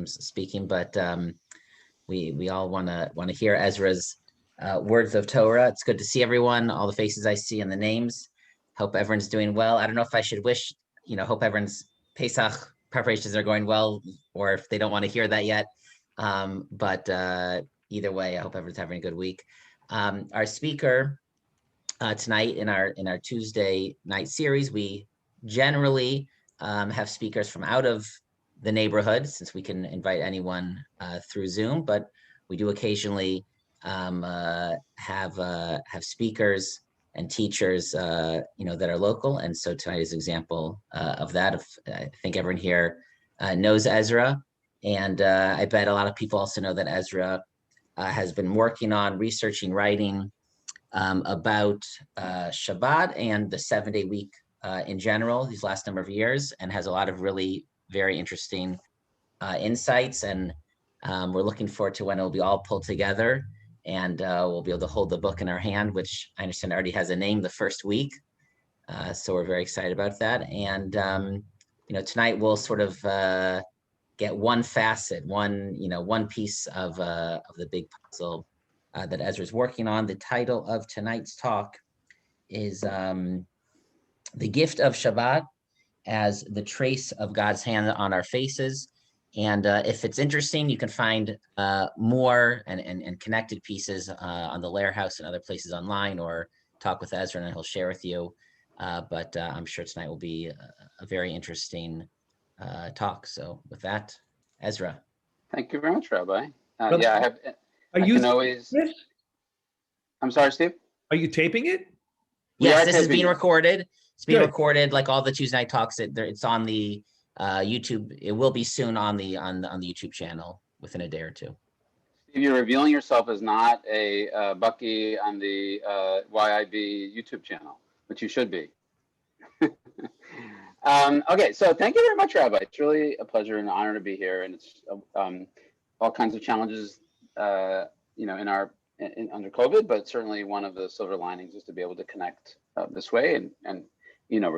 speaking, but we all want to hear Ezra's words of Torah. It's good to see everyone, all the faces I see and the names. Hope everyone's doing well. I don't know if I should wish, hope everyone's Pesach preparations are going well, or if they don't want to hear that yet. But either way, I hope everyone's having a good week. Our speaker tonight in our Tuesday night series, we generally have speakers from out of the neighborhood, since we can invite anyone through Zoom, but we do occasionally have speakers and teachers that are local. And so tonight is an example of that. I think everyone here knows Ezra, and I bet a lot of people also know that Ezra has been working on researching, writing about Shabbat and the 7-day week in general these last number of years, and has a lot of really very interesting insights. And we're looking forward to when it'll be all pulled together, and we'll be able to hold the book in our hand, which I understand already has a name, the first week. So we're very excited about that. And tonight we'll sort of get one facet, one piece of the big puzzle that Ezra's working on. The title of tonight's talk is The Gift of Shabbat as the Trace of God's Hand on Our Faces. And if it's interesting, you can find more and connected pieces on the Lair House and other places online, or talk with Ezra and he'll share with you. But I'm sure tonight will be a very interesting talk. So with that, Ezra. Thank you very much, Rabbi. Okay. Yeah, I can always. I'm sorry, Steve? Are you taping it? Yes, this is being recorded. It's being recorded, like all the Tuesday night talks. It's on the YouTube. It will be soon on the YouTube channel within a day or two. Steve, you're revealing yourself as not a Bucky on the YIB YouTube channel, which you should be. Okay, so thank you very much, Rabbi. It's really a pleasure and an honor to be here, and it's all kinds of challenges, under COVID, but certainly one of the silver linings is to be able to connect this way, and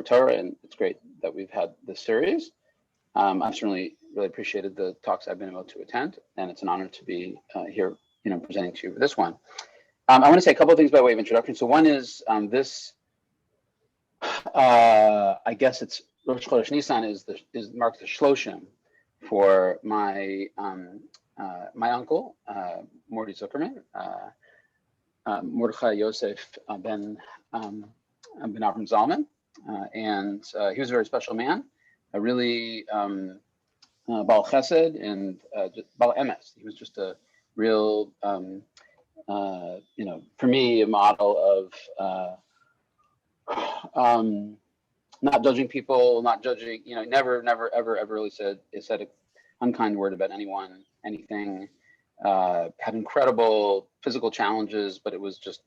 Torah, and it's great that we've had this series. I've certainly really appreciated the talks I've been able to attend, and it's an honor to be here, presenting to you for this one. I want to say a couple of things by way of introduction. So one is this. I guess it's Rosh Chodesh Nisan marks the shloshim for my my uncle Morty Zuckerman, Mordechai Yosef ben Avram Zalman, and he was a very special man, a really Baal Chesed and Baal Emes. He was just a real, for me, a model of not judging people, not judging, never, ever really said an unkind word about anyone, anything. Had incredible physical challenges, but it was just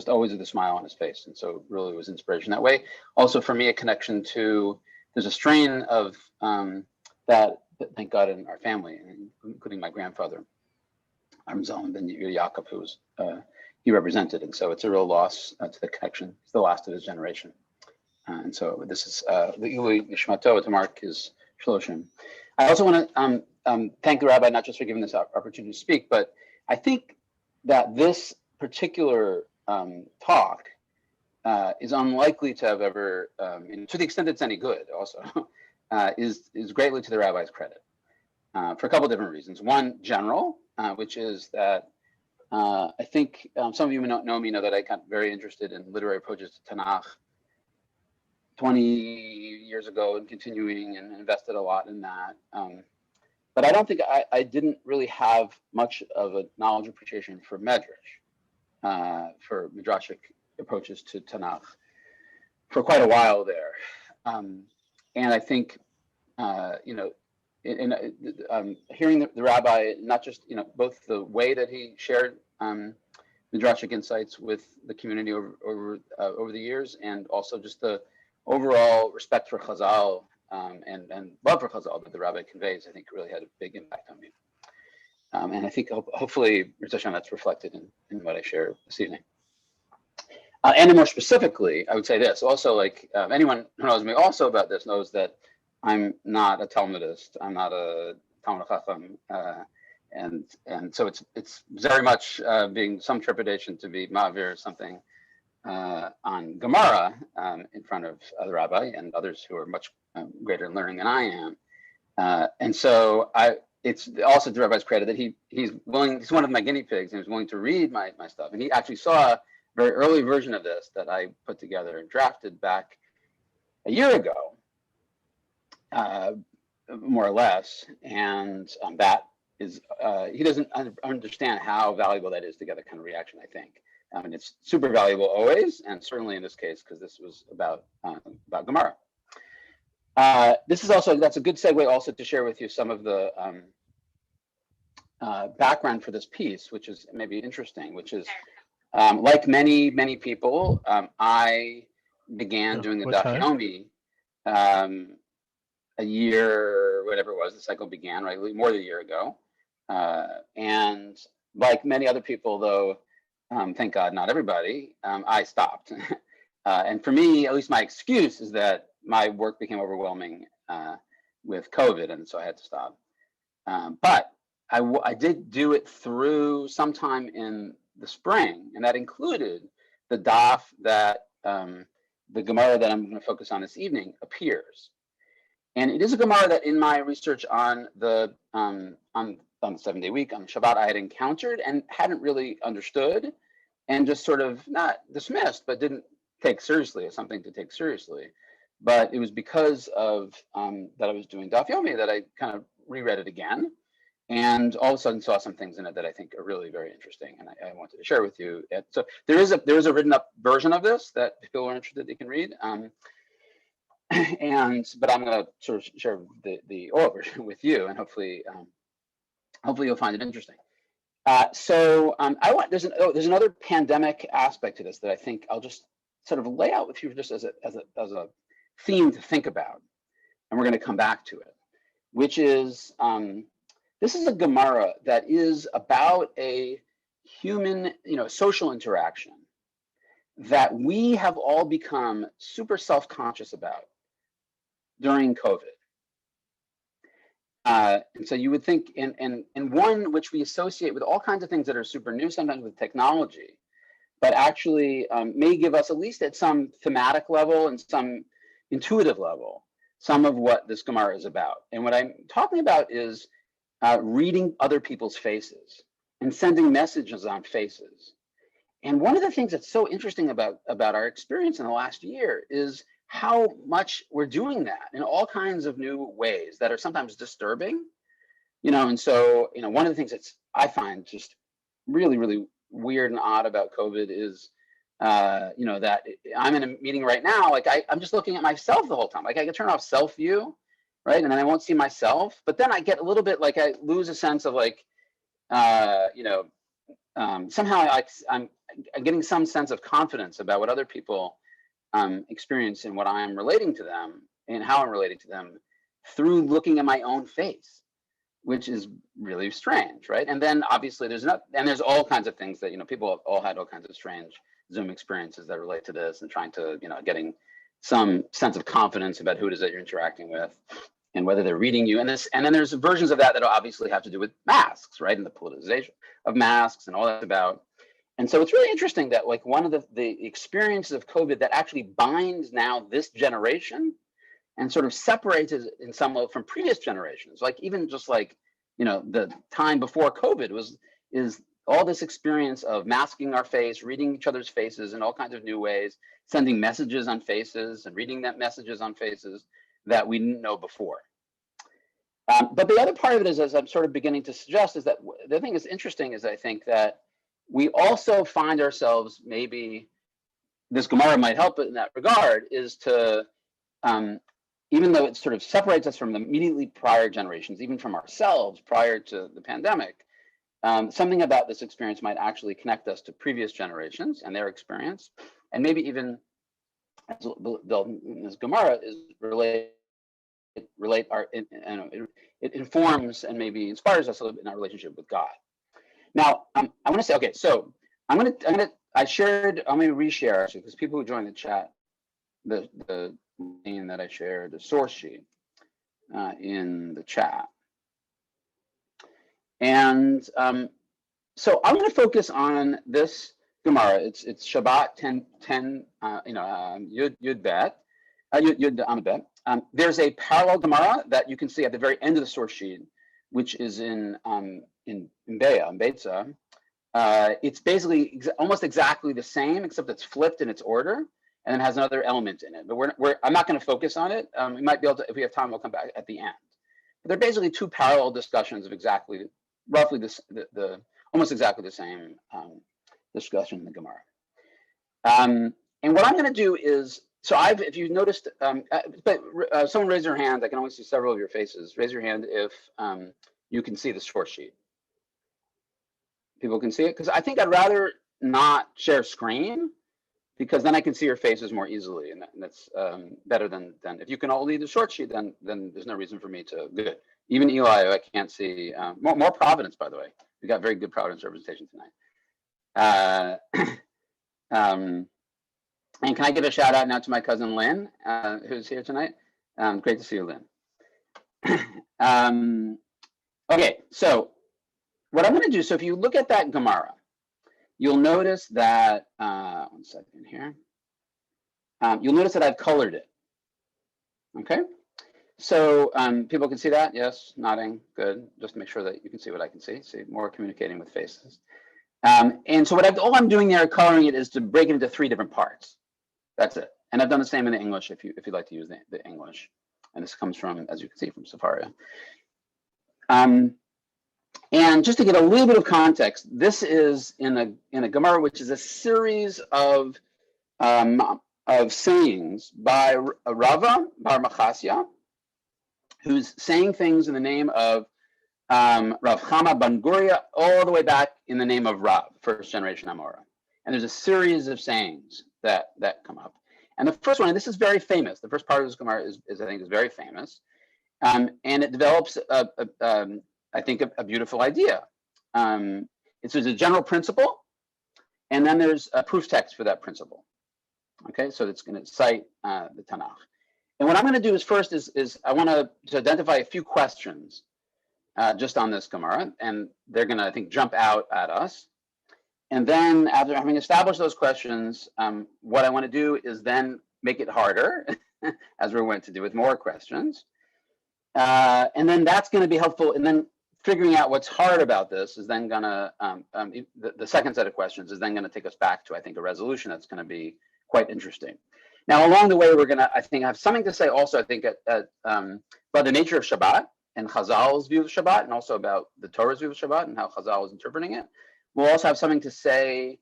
always with a smile on his face, and so really was inspiration that way. Also for me, a connection to, there's a strain of that, thank God, in our family, including my grandfather, Zalman ben Yaakov, who was he represented, and so it's a real loss to the connection. It's the last of his generation, and so this is the Ilui Nishmato to mark his shloshim. I also want to thank the rabbi, not just for giving this opportunity to speak, but I think that this particular talk is unlikely to have ever, to the extent it's any good, also, is greatly to the rabbi's credit for a couple of different reasons. One, general, which is that I think some of you know me, know that I got very interested in literary approaches to Tanakh 20 years ago, and continuing, and invested a lot in that. But I don't think I didn't really have much of a knowledge appreciation for Medrash, for Midrashic approaches to Tanakh for quite a while there. And I think, hearing the rabbi, not just, both the way that he shared Midrashic insights with the community over the years, and also just the overall respect for Chazal and love for Chazal that the rabbi conveys, I think really had a big impact on me. And I think hopefully, that's reflected in what I share this evening. And more specifically, I would say this also, anyone who knows me also about this knows that I'm not a Talmudist. I'm not a Talmud Chacham, and so it's very much being some trepidation to be ma'avir something on Gemara in front of the rabbi and others who are much greater in learning than I am. And so it's also to Rabbi's credit that he's willing, he's one of my guinea pigs, and he's willing to read my stuff. And he actually saw a very early version of this that I put together and drafted back a year ago, more or less. And that is, he doesn't understand how valuable that is to get that kind of reaction, I think. And it's super valuable always, and certainly in this case, because this was about Gemara. This is also, that's a good segue also to share with you some of the background for this piece, which is maybe interesting, which is like many people, I began doing the Daf Yomi a year, whatever it was, the cycle began, right, more than a year ago. And like many other people, though, thank God, not everybody, I stopped. And for me, at least my excuse is that my work became overwhelming with COVID, and so I had to stop. But I did do it through sometime in the spring, and that included the daf that the Gemara that I'm going to focus on this evening appears. And it is a Gemara that in my research on the 7-day week, on Shabbat, I had encountered and hadn't really understood, and just sort of not dismissed, but didn't take seriously as something to take seriously. But it was because of that I was doing Daf Yomi that I kind of reread it again, and all of a sudden saw some things in it that I think are really very interesting, and I wanted to share with you. So there is a written up version of this that if people are interested, they can read. But I'm going to sort of share the oral version with you, and hopefully you'll find it interesting. There's another pandemic aspect to this that I think I'll just sort of lay out with you just as a theme to think about, and we're going to come back to it, which is this is a Gemara that is about a human, social interaction that we have all become super self-conscious about during COVID. And so you would think, and one which we associate with all kinds of things that are super new, sometimes with technology, but actually may give us, at least at some thematic level and some intuitive level, some of what this Gemara is about. And what I'm talking about is reading other people's faces and sending messages on faces. And one of the things that's so interesting about our experience in the last year is how much we're doing that in all kinds of new ways that are sometimes disturbing, and so, one of the things that I find just really, really weird and odd about COVID is, that I'm in a meeting right now, like I'm just looking at myself the whole time. Like I can turn off self view, right? And then I won't see myself, but then I get a little bit like I lose a sense of like, somehow I'm getting some sense of confidence about what other people experience and what I'm relating to them and how I'm relating to them through looking at my own face, which is really strange, right? And then obviously there's all kinds of things that, people have all had all kinds of strange Zoom experiences that relate to this, and trying to, getting some sense of confidence about who it is that you're interacting with and whether they're reading you. And then there's versions of that obviously have to do with masks, right? And the politicization of masks and all that's about. And so it's really interesting that like one of the experiences of COVID that actually binds now this generation and sort of separates it in some way from previous generations, like even just like, the time before COVID is all this experience of masking our face, reading each other's faces in all kinds of new ways, sending messages on faces and reading that messages on faces that we didn't know before. But the other part of it is, as I'm sort of beginning to suggest, is that the thing that's interesting is I think that we also find ourselves, maybe this Gemara might help in that regard, is to, even though it sort of separates us from the immediately prior generations, even from ourselves prior to the pandemic, something about this experience might actually connect us to previous generations and their experience, and maybe even, as this Gemara is it informs and maybe inspires us a little bit in our relationship with God. Now, I want to say, okay, so I'm going to reshare actually, because people who joined the chat, the name that I shared, the source sheet in the chat. And so I'm going to focus on this Gemara. It's Shabbat 10 Yud Bet, Yud Amud Bet. There's a parallel Gemara that you can see at the very end of the source sheet, which is in Beitza. It's basically almost exactly the same, except it's flipped in its order, and it has another element in it. But I'm not going to focus on it. We might be able to, if we have time, we'll come back at the end. But they're basically two parallel discussions of exactly, roughly almost exactly the same discussion in the Gemara. And what I'm going to do is, if you noticed, someone raise your hand. I can only see several of your faces. Raise your hand if you can see the source sheet. People can see it, because I think I'd rather not share screen, because then I can see your faces more easily, and that's better than if you can only the short sheet. Then there's no reason for me to. Good. Even Eli, I can't see. More Providence, by the way. We got very good Providence representation tonight. And can I give a shout out now to my cousin Lynn, who's here tonight? Great to see you, Lynn. Okay, so what I'm going to do, so if you look at that Gemara, you'll notice that, one second here. You'll notice that I've colored it. Okay, so people can see that? Yes, nodding, good. Just to make sure that you can see what I can see. See, more communicating with faces. And so all I'm doing there, coloring it, is to break it into 3 different parts. That's it. And I've done the same in the English if you'd like to use the English. And this comes from, as you can see, from Sefaria. And just to get a little bit of context, this is in a Gemara, which is a series of sayings by Rava Bar Machasya, who's saying things in the name of Rav Chama Ben Guria, all the way back in the name of Rav, first generation Amora. And there's a series of sayings that come up. And the first one, and this is very famous. The first part of this Gemara is I think, is very famous, and it develops I think a beautiful idea. There's a general principle, and then there's a proof text for that principle. Okay, so it's going to cite the Tanakh. And what I'm going to do is first is I want to identify a few questions just on this Gemara, and they're going to, I think, jump out at us. And then after having established those questions, what I want to do is then make it harder, as we're going to do with more questions. And then that's going to be helpful. And then figuring out what's hard about this is then going to, the second set of questions is then going to take us back to, I think, a resolution that's going to be quite interesting. Now, along the way, we're going to, I think, have something to say also, I think, about the nature of Shabbat and Chazal's view of Shabbat, and also about the Torah's view of Shabbat and how Chazal is interpreting it. We'll also have something to say,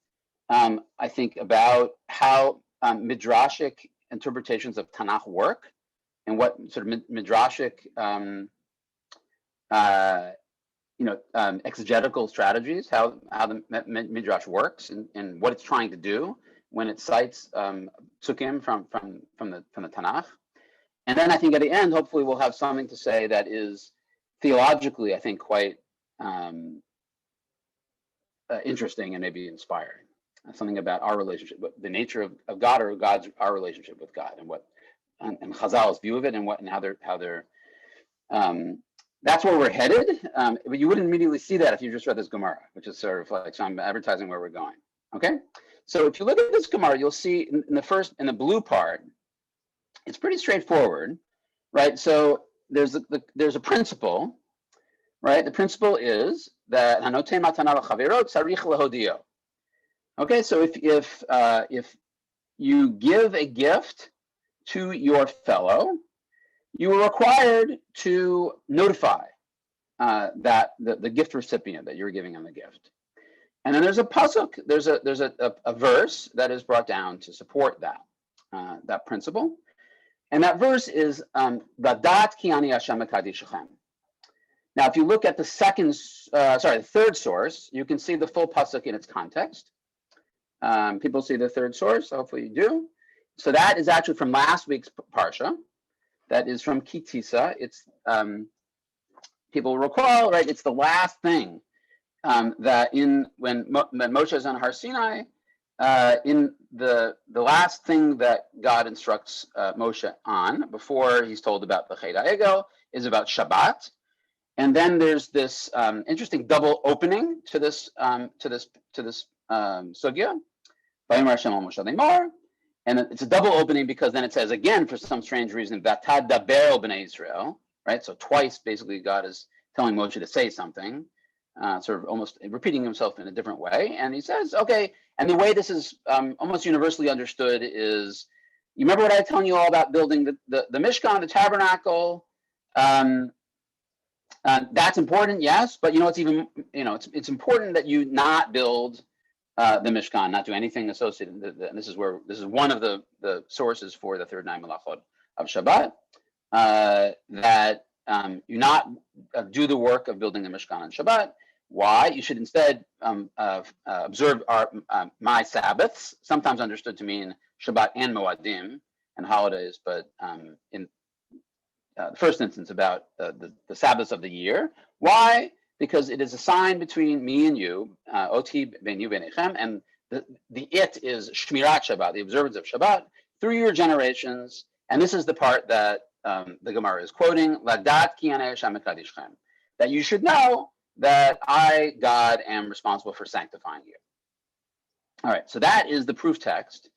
I think, about how midrashic interpretations of Tanakh work, and what sort of midrashic, exegetical strategies, how the midrash works, and what it's trying to do when it cites psukim from the Tanakh. And then I think at the end, hopefully, we'll have something to say that is theologically, I think, quite interesting and maybe inspiring. Something about our relationship, the nature of God, or our relationship with God, and Chazal's view of it, and how they're that's where we're headed. But you wouldn't immediately see that if you just read this Gemara, which is sort of like, so I'm advertising where we're going. Okay, so if you look at this Gemara, you'll see in the blue part, it's pretty straightforward, right? So there's a principle, right? The principle is that Hanote matana l'chavero tzarich lehodio. Okay, so if you give a gift to your fellow, you are required to notify that the gift recipient that you're giving them the gift. And then there's a pasuk, there's a verse that is brought down to support that principle. And that verse is Vadat ki ani Hashem ekadishechem. Now, if you look at the third source, you can see the full pasuk in its context. People see the third source, hopefully you do. So that is actually from last week's parsha. That is from Kitisa. It's people recall, right? It's the last thing that when Moshe is on Har Sinai, in the last thing that God instructs Moshe on before he's told about the Chet HaEgel is about Shabbat. And then there's this interesting double opening to this sugya. And it's a double opening because then it says again, for some strange reason, Vatad daber b'nei Israel, right? So twice, basically, God is telling Moshe to say something, sort of almost repeating himself in a different way. And he says, okay, and the way this is almost universally understood is, you remember what I was telling you all about building the Mishkan, the tabernacle? That's important, yes, but it's even, it's important that you not build the Mishkan, not do anything associated. And this is one of the sources for the third 9 Malachot of Shabbat, that you not do the work of building the Mishkan on Shabbat. Why? You should instead observe my Sabbaths, sometimes understood to mean Shabbat and Moadim and holidays, but in the first instance about the Sabbaths of the year. Why? Because it is a sign between me and you, Oti ben you benechem, and the it is Shmirat Shabbat, the observance of Shabbat, through your generations. And this is the part that the Gemara is quoting, Ladat ki anei Hashem mekadishchem, that you should know that I, God, am responsible for sanctifying you. All right, so that is the proof text.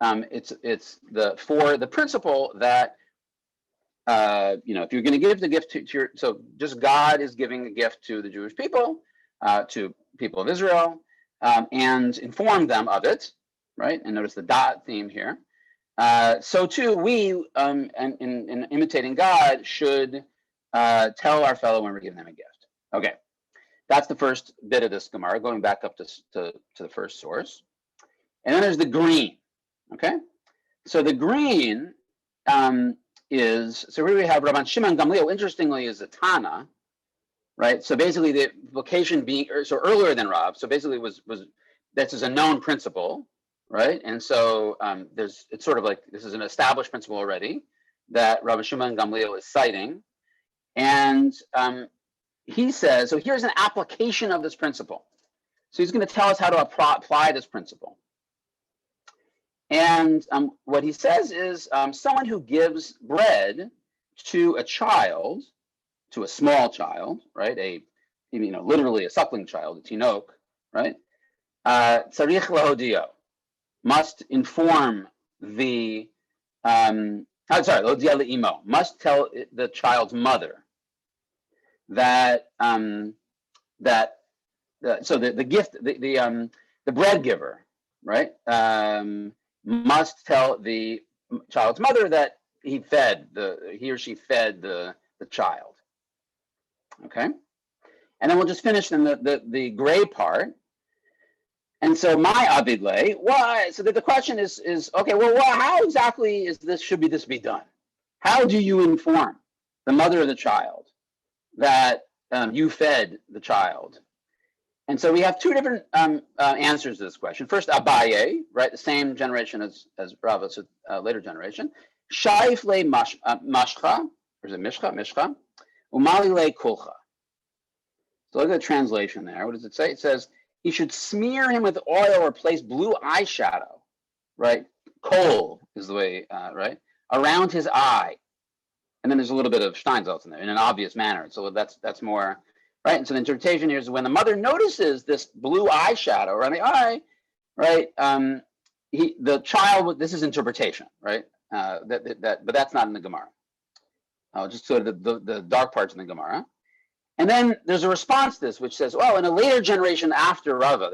It's for the principle that if you're going to give the gift to your, so just God is giving a gift to the Jewish people, to people of Israel, and inform them of it, right? And notice the dot theme here. So too, we, in imitating God, should tell our fellow when we're giving them a gift. Okay, that's the first bit of this Gemara, going back up to the first source. And then there's the green, okay? So the green is, so here we have Rabban Shimon Gamliel, interestingly, is a Tana, right? So basically the vocation being, so earlier than Rav, so basically this is a known principle, right? And so it's sort of like, this is an established principle already that Rabban Shimon Gamliel is citing. And he says, so here's an application of this principle. So he's going to tell us how to apply this principle. And what he says is someone who gives bread to a child, to a small child, right? Literally a suckling child, a tinok, right? Tzarich lahodio, must inform the, lohodia le'imo, must tell the child's mother that so the gift, the bread giver, right? Must tell the child's mother that he or she fed the child. Okay, and then we'll just finish in the gray part. And so my avidle, why? So that the question is okay. Well, how exactly should this be done? How do you inform the mother of the child that you fed the child? And so we have two different answers to this question. First, Abaye, right, the same generation as Rava's later generation. Shaif le mashcha, or is it mishcha, umali le kulcha. So look at the translation there. What does it say? It says he should smear him with oil or place blue eyeshadow, right? Kohl is the way, right, around his eye. And then there's a little bit of Steinsaltz in there in an obvious manner. So that's more. Right, and so the interpretation here is when the mother notices this blue eyeshadow around the eye, right? The child. This is interpretation, right? But that's not in the Gemara. I'll just go to the dark parts in the Gemara, and then there's a response to this which says, well, in a later generation after Rava,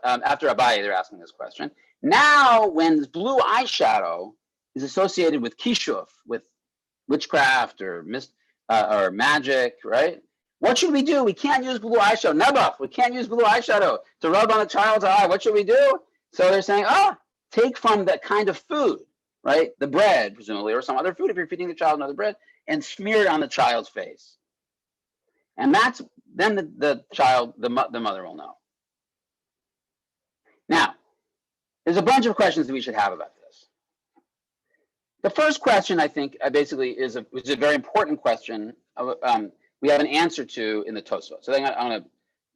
after Abaye, they're asking this question. Now, when this blue eyeshadow is associated with kishuf, with witchcraft or magic, right? What should we do? We can't use blue eyeshadow. Nebuch, we can't use blue eyeshadow to rub on a child's eye. What should we do? So they're saying, take from that kind of food, right? The bread, presumably, or some other food if you're feeding the child another bread, and smear it on the child's face. And then the child, the mother will know. Now, there's a bunch of questions that we should have about this. The first question, I think, basically is a very important question. We have an answer to in the Tosfot. So I'm going to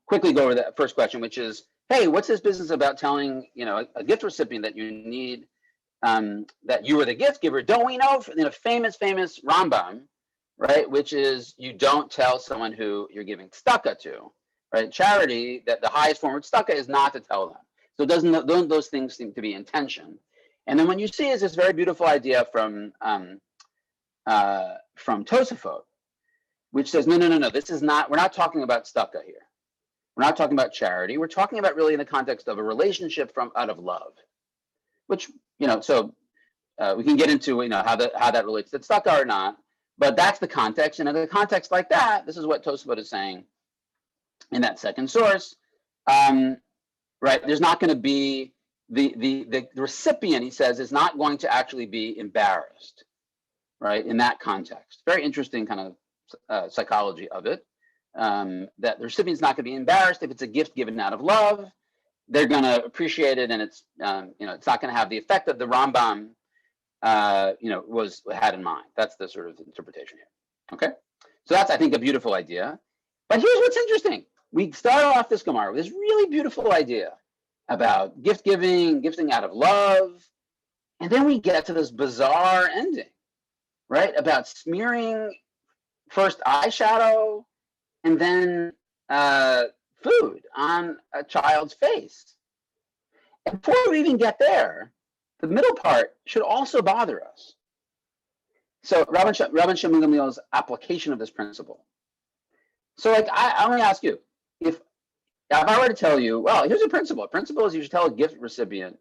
quickly go over the first question, which is, hey, what's this business about telling a gift recipient that you need, that you are the gift giver? Don't we know in a famous Rambam, right? Which is you don't tell someone who you're giving tzedakah to, right? Charity, that the highest form of tzedakah is not to tell them. So don't those things seem to be in tension? And then when you see is this very beautiful idea from Tosafot, which says, no, this is not, we're not talking about tzedakah here. We're not talking about charity. We're talking about really in the context of a relationship from out of love, which, so we can get into, how that relates to tzedakah or not, but that's the context. And in a context like that, this is what Tosafot is saying in that second source, right? There's not going to be the recipient, he says, is not going to actually be embarrassed, right? In that context, very interesting kind of psychology of it. That the recipient's not going to be embarrassed if it's a gift given out of love. They're going to appreciate it, and it's it's not going to have the effect that the Rambam had in mind. That's the sort of interpretation here. Okay, so that's, I think, a beautiful idea. But here's what's interesting: we start off this Gemara with this really beautiful idea about gifting out of love, and then we get to this bizarre ending, right? About smearing first eyeshadow and then food on a child's face. And before we even get there, the middle part should also bother us. So Rabban Shimon Gamliel's application of this principle. So I want to ask you, if I were to tell you, well, here's a principle. A principle is you should tell a gift recipient,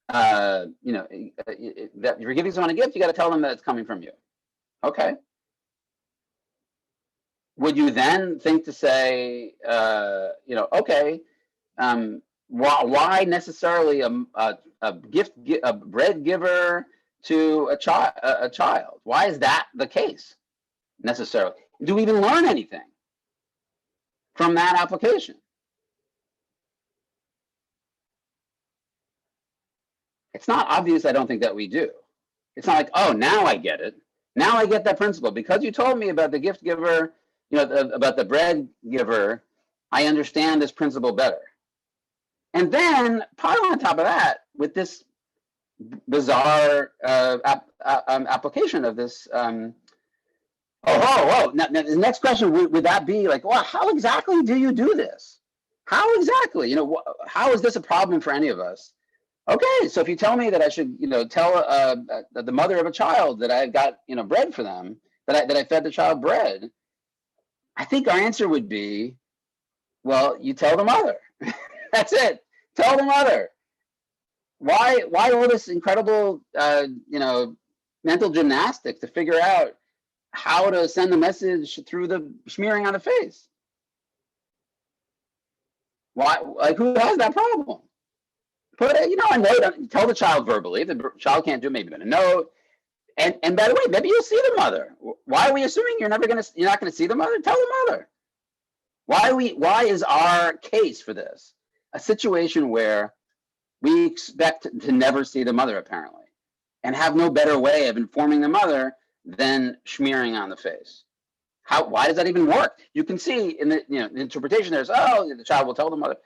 that if you're giving someone a gift, you got to tell them that it's coming from you. Okay. Would you then think to say, okay, why necessarily a bread giver to a child? Why is that the case necessarily? Do we even learn anything from that application? It's not obvious, I don't think, that we do. It's not like, oh, now I get it. Now I get that principle. Because you told me about the gift giver, about the bread giver, I understand this principle better. And then, part on top of that, with this bizarre application of this, now, the next question would that be like, well, how exactly do you do this? How exactly? How is this a problem for any of us? Okay, so if you tell me that I should, tell the mother of a child that I got, bread for them, that I fed the child bread, I think our answer would be, well, you tell the mother. That's it. Tell the mother. Why all this incredible, mental gymnastics to figure out how to send the message through the smearing on the face? Why? Like, who has that problem? Put a note. Tell the child verbally. If the child can't do it, maybe a note. And by the way, maybe you'll see the mother. Why are we assuming you're not going to see the mother? Tell the mother. Why is our case for this a situation where we expect to never see the mother, apparently, and have no better way of informing the mother than smearing on the face? Why does that even work? You can see in the interpretation there's, the child will tell the mother.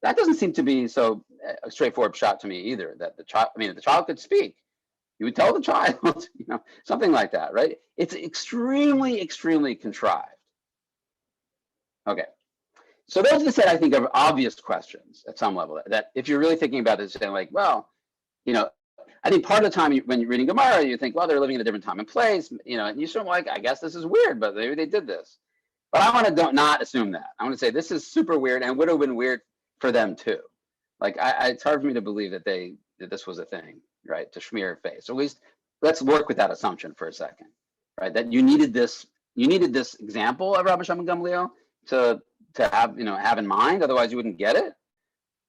That doesn't seem to be so a straightforward shot to me either, that the child could speak. You would tell the child, something like that, right? It's extremely, extremely contrived. Okay. So those are the set, I think, of obvious questions at some level that if you're really thinking about this, saying like, well, I think part of the time when you're reading Gemara, you think, well, they're living in a different time and place, and you sort of like, I guess this is weird, but maybe they did this. But I want to not assume that. I want to say this is super weird and would have been weird for them too. Like, it's hard for me to believe that this was a thing, right? To smear face. Or at least let's work with that assumption for a second, right? That you needed this example of Rabbi Shimon Gamliel to have in mind, otherwise you wouldn't get it,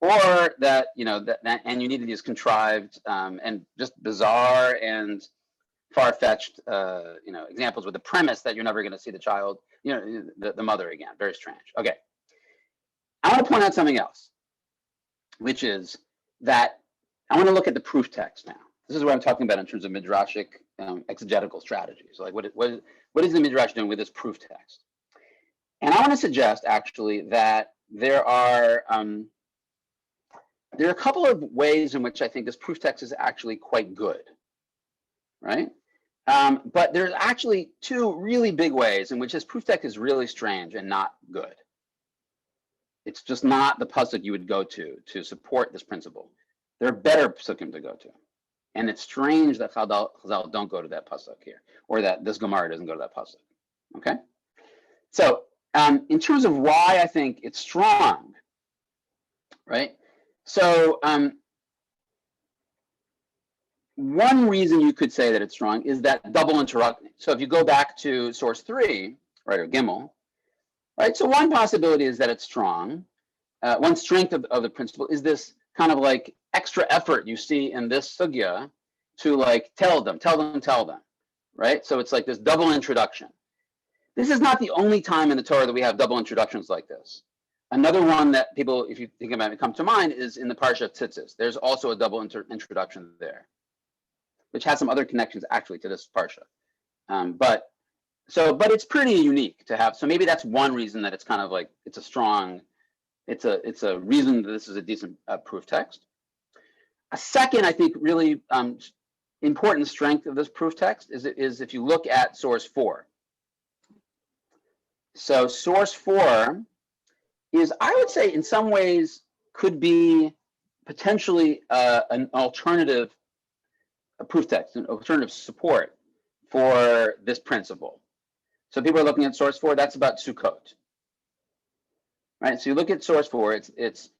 or that and you needed these contrived and just bizarre and far-fetched examples with the premise that you're never going to see the child, the mother again. Very strange. Okay, I want to point out something else, which is that I want to look at the proof text now. This is what I'm talking about in terms of midrashic exegetical strategies. Like, what is the midrash doing with this proof text? And I want to suggest actually that there are a couple of ways in which I think this proof text is actually quite good, right? But there's actually two really big ways in which this proof text is really strange and not good. It's just not the pasuk you would go to support this principle. There are better pasukim to go to. And it's strange that Chazal don't go to that pasuk here, or that this Gemara doesn't go to that pasuk. Okay? So in terms of why I think it's strong, right? So one reason you could say that it's strong is that double interrupting. So if you go back to source 3, right, or Gimel, right? So one possibility is that it's strong. One strength of the principle is this kind of like extra effort you see in this sugya to like tell them, right? So it's like this double introduction. This is not the only time in the Torah that we have double introductions like this. Another one that people, if you think about it, come to mind is in the Parsha of Tzitzis. There's also a double introduction there, which has some other connections actually to this Parsha. But it's pretty unique to have. So maybe that's one reason that it's kind of like, it's a reason that this is a decent proof text. A second, I think, really important strength of this proof text is if you look at source 4. So source 4 is, I would say, in some ways could be potentially an alternative proof text, an alternative support for this principle. So people are looking at source 4. That's about Sukkot, right? So you look at source 4. It's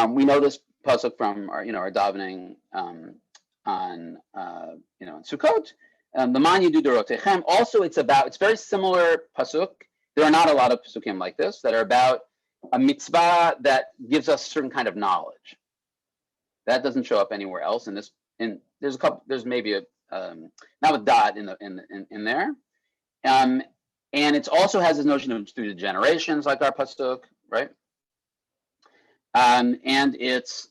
we know this pasuk from our davening on Sukkot. The man yidu dorotechem. Also, it's very similar pasuk. There are not a lot of pasukim like this that are about a mitzvah that gives us certain kind of knowledge. That doesn't show up anywhere else in this. There's a couple. There's maybe a not with dot in there. And it also has this notion of through the generations, like our pasuk, right? And it's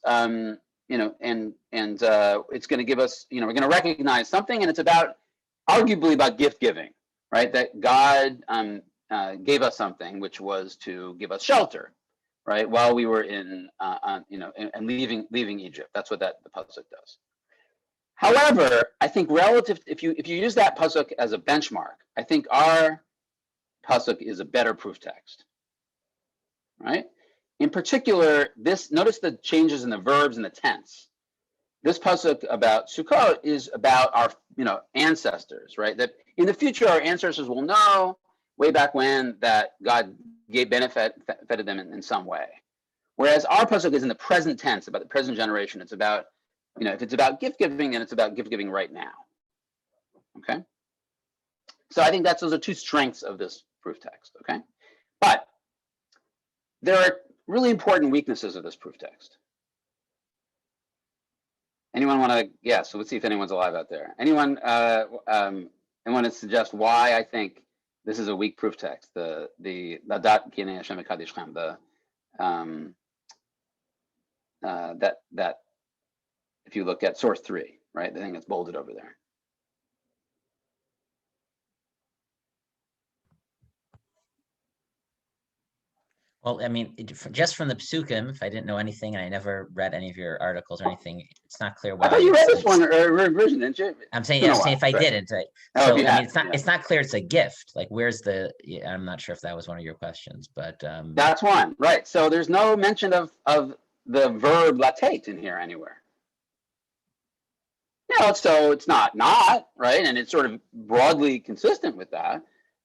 it's going to give us, we're going to recognize something, and it's arguably about gift giving, right? That God gave us something, which was to give us shelter, right? While we were and leaving Egypt. That's what the pasuk does. However, I think relative, if you use that pasuk as a benchmark, I think our pasuk is a better proof text, right? In particular, notice the changes in the verbs and the tense. This pasuk about Sukkot is about our ancestors, right? That in the future our ancestors will know way back when that God benefited them in some way. Whereas our pasuk is in the present tense, about the present generation. It's about, if it's about gift giving, then it's about gift giving right now. Okay? So I think those are two strengths of this proof text, okay? But there are really important weaknesses of this proof text. Anyone want to guess? So let's see if anyone's alive out there. Anyone want to suggest why I think this is a weak proof text? The Ladat Kinei Hashem Ekadishchem, that if you look at source 3, right, the thing that's bolded over there. Well, I mean, just from the psukim, if I didn't know anything and I never read any of your articles or anything, it's not clear why. I thought you read this one or version, didn't you? I'm saying if I didn't. Right? So I mean, it's not clear it's a gift. Like, where's the? I'm not sure if that was one of your questions, but that's one, right? So there's no mention of the verb latate in here anywhere. So it's not right, and it's sort of broadly consistent with that,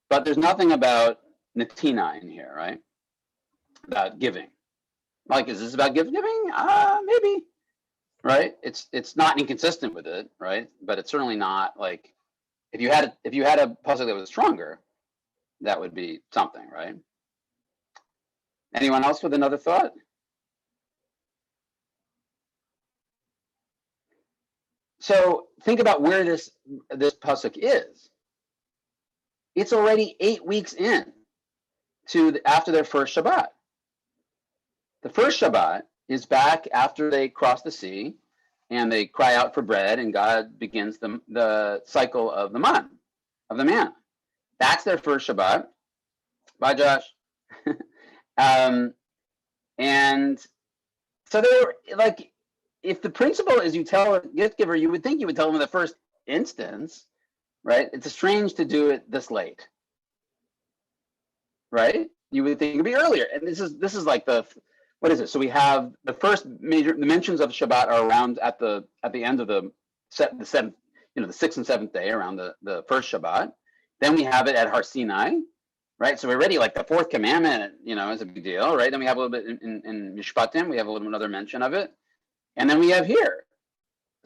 but there's nothing about natina in here, right? About giving. Like, is this about gift giving? Maybe, right? It's not inconsistent with it, right? But it's certainly not like, if you had a pasuk that was stronger, that would be something, right? Anyone else with another thought? So think about where this pasuk is. It's already 8 weeks in after their first Shabbat. The first Shabbat is back after they cross the sea and they cry out for bread, and God begins the cycle of the manna. That's their first Shabbat. Bye, Josh. And so they were like, if the principle is you tell a gift giver, you would think you would tell them in the first instance, right? It's strange to do it this late, right? You would think it'd be earlier. And this is like what is it? So we have the first major mentions of Shabbat are around at the end of the seventh, the 6th and 7th day, around the first Shabbat. Then we have it at Har Sinai, right? So we're already like the 4th commandment, is a big deal, right? Then we have a little bit in Mishpatim, we have a little another mention of it. And then we have here.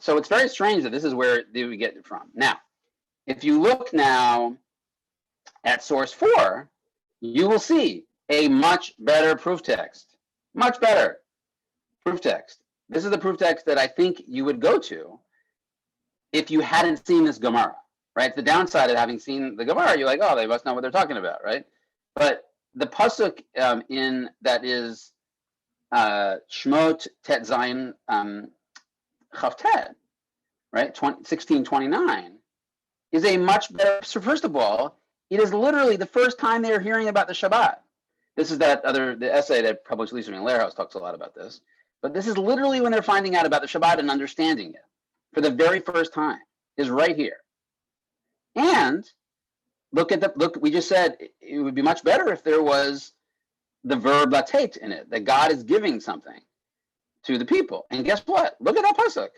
So it's very strange that this is where we get it from. Now, if you look now at source 4, you will see a much better proof text. Much better proof text. This is the proof text that I think you would go to if you hadn't seen this Gemara, right? The downside of having seen the Gemara, you're like, oh, they must know what they're talking about, right? But the pasuk in that is Shmot Tet Zayin Chavtet, right? 1629 is a much better. So first of all, it is literally the first time they are hearing about the Shabbat. This is the essay that published Lisa Lairhouse talks a lot about this. But this is literally when they're finding out about the Shabbat and understanding it for the very first time, is right here. And look, we just said it would be much better if there was the verb latet in it, that God is giving something to the people. And guess what? Look at that pasuk.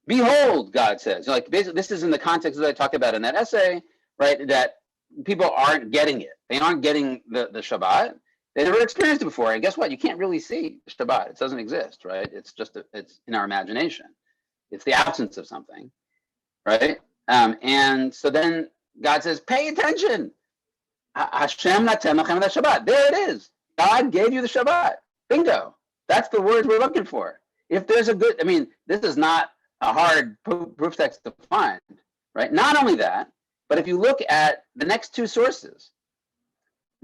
Behold, God says. Like basically, this is in the context that I talked about in that essay, right? That people aren't getting it. They aren't getting the Shabbat. They never experienced it before. And guess what? You can't really see Shabbat. It doesn't exist, right? It's just it's in our imagination. It's the absence of something, right? And so then God says, pay attention. Hashem natem lachem et Shabbat. There it is. God gave you the Shabbat. Bingo. That's the word we're looking for. If there's this is not a hard proof text to find, right? Not only that, but if you look at the next two sources,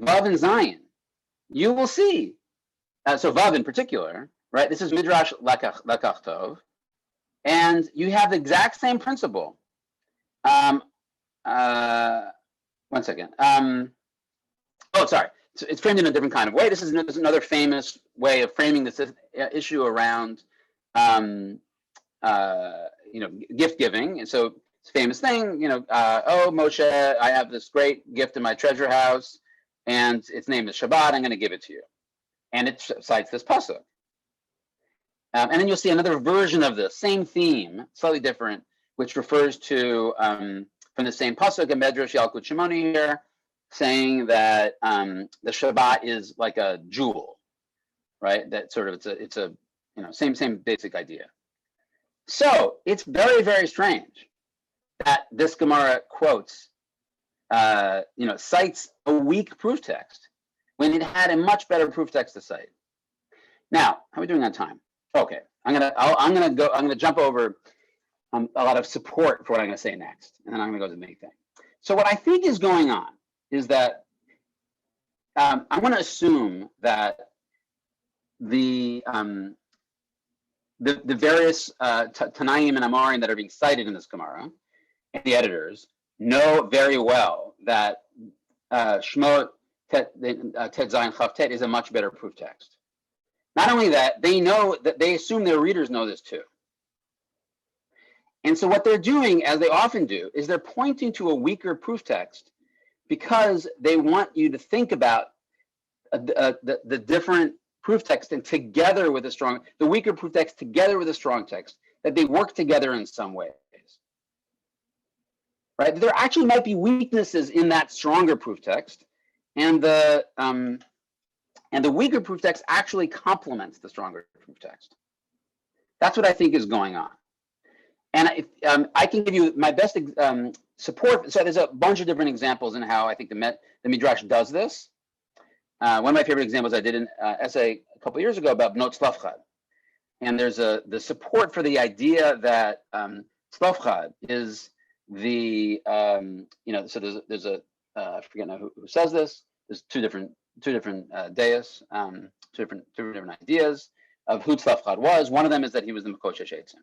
Vav and Zion, you will see. So Vav in particular, right? This is Midrash Lakach Tov, and you have the exact same principle. 1 second. Sorry. It's framed in a different kind of way. This is another famous way of framing this issue around, gift giving. And so it's a famous thing, oh, Moshe, I have this great gift in my treasure house, and its name is Shabbat. I'm going to give it to you. And it cites this pasuk. And then you'll see another version of this, same theme, slightly different, which refers to, from the same pasuk, a Medrash Yalkut Shimoni here, saying that the Shabbat is like a jewel, right? That sort of it's a same basic idea. So it's very, very strange that this Gemara quotes, cites a weak proof text when it had a much better proof text to cite. Now, how are we doing on time? Okay, I'm gonna jump over a lot of support for what I'm gonna say next, and then I'm gonna go to the main thing. So what I think is going on is that I'm going to assume that the various Tanaim and Amorim that are being cited in this Gemara, and the editors know very well that Shmot Tet Zayin Chav Tet is a much better proof text. Not only that, they know that they assume their readers know this too. And so what they're doing, as they often do, is they're pointing to a weaker proof text because they want you to think about the different proof text and together with the weaker proof text together with a strong text, that they work together in some ways, right? There actually might be weaknesses in that stronger proof text, and the weaker proof text actually complements the stronger proof text. That's what I think is going on. And I can give you my best support. So there's a bunch of different examples in how I think the Midrash does this. One of my favorite examples, I did an essay a couple of years ago about Bnot Tzlafchad. And there's the support for the idea that Tzlafchad is the, so there's a, I forget now who says this. There's two different deis, two different ideas of who Tzlafchad was. One of them is that he was the Mekoshesh Eitzim.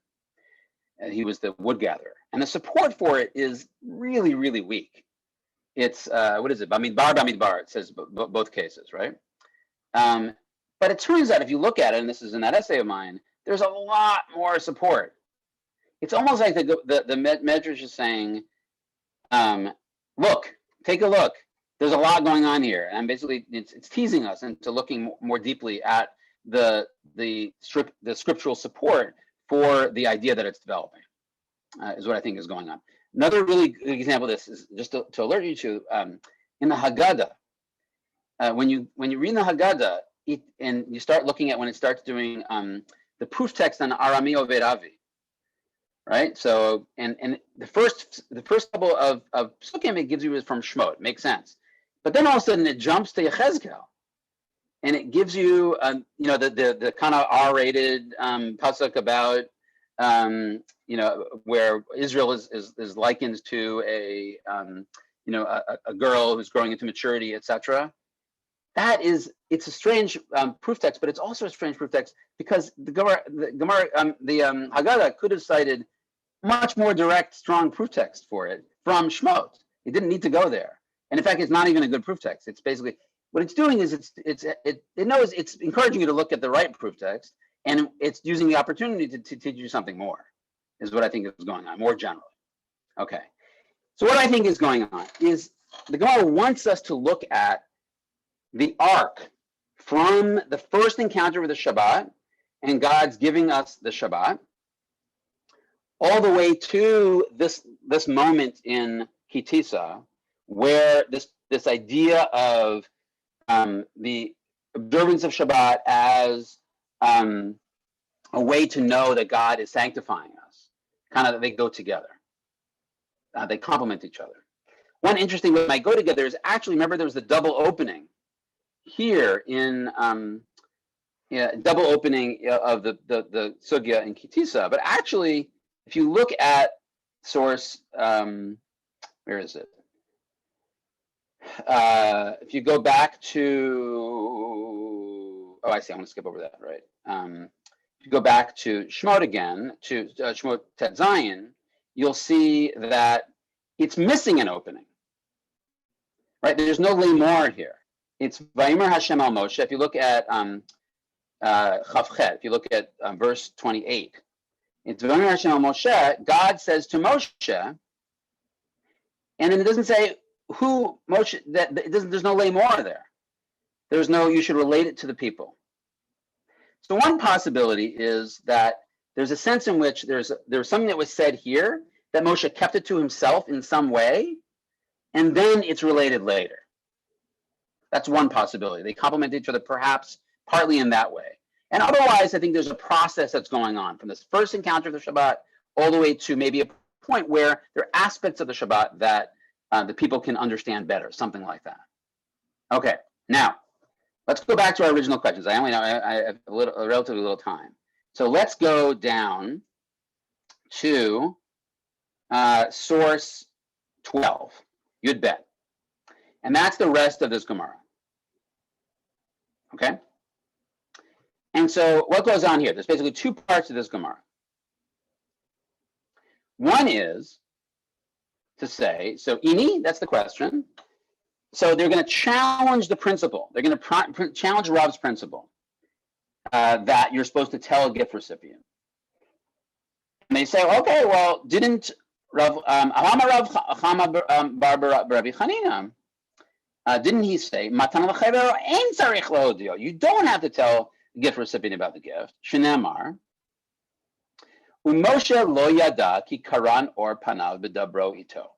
And he was the wood gatherer. And the support for it is really, really weak. It's, what is it? Bamidbar, it says both cases, right? But it turns out if you look at it, and this is in that essay of mine, there's a lot more support. It's almost like the Medrash is saying, look, take a look. There's a lot going on here, and basically it's teasing us into looking more deeply at the scriptural support for the idea that it's developing, is what I think is going on. Another really good example of this is just to alert you to in the Haggadah. When you read the Haggadah, and you start looking at when it starts doing the proof text on Arami Oved Avi, right? So and the first couple of psukim it gives you is from Shemot, makes sense, but then all of a sudden it jumps to Yechezkel, and it gives you the kind of R-rated pasuk about where Israel is likened to a girl who's growing into maturity, etc. It's a strange proof text, but it's also a strange proof text because the Haggadah could have cited much more direct, strong proof text for it from Shemot. It didn't need to go there, and in fact, it's not even a good proof text. It's basically what it's doing is it knows it's encouraging you to look at the right proof text, and it's using the opportunity to teach you something more. Is what I think is going on more generally. Okay, so what I think is going on is the Gemara wants us to look at the arc from the first encounter with the Shabbat and God's giving us the Shabbat all the way to this moment in Kitisa where this idea of the observance of Shabbat as a way to know that God is sanctifying us, kind of they go together. They complement each other. One interesting way they might go together is actually, remember there was the double opening here in double opening of the sugya in Kitisa, but actually, if you look at source, where is it? If you go back to, I see, I'm going to skip over that, right? If you go back to Shemot again, to Shemot Tet Zayin, you'll see that it's missing an opening, right? There's no lemor here. It's Vayimer Hashem al Moshe. If you look at Chavchet, if you look at verse 28, it's Vayimer Hashem al Moshe. God says to Moshe, and then it doesn't say who Moshe. There's no lemor there. There's no. You should relate it to the people. So one possibility is that there's a sense in which there's something that was said here that Moshe kept it to himself in some way, and then it's related later. That's one possibility. They complement each other, perhaps partly in that way. And otherwise, I think there's a process that's going on from this first encounter of the Shabbat all the way to maybe a point where there are aspects of the Shabbat that the people can understand better, something like that. Okay, now let's go back to our original questions. I have a relatively little time. So let's go down to source 12, Yud Bet. And that's the rest of this Gemara. Okay? And so what goes on here? There's basically two parts of this Gemara. One is to say, so Ini, that's the question. So they're going to challenge the principle. They're going to challenge Rav's principle that you're supposed to tell a gift recipient. And they say, okay, well, didn't Rav Chama bar Rabbi Chanina, didn't he say, Matan l'chaver ein tzarich lahodio? You don't have to tell the gift recipient about the gift. Shneimar, u'Moshe lo yada ki karan or panav b'dabro ito.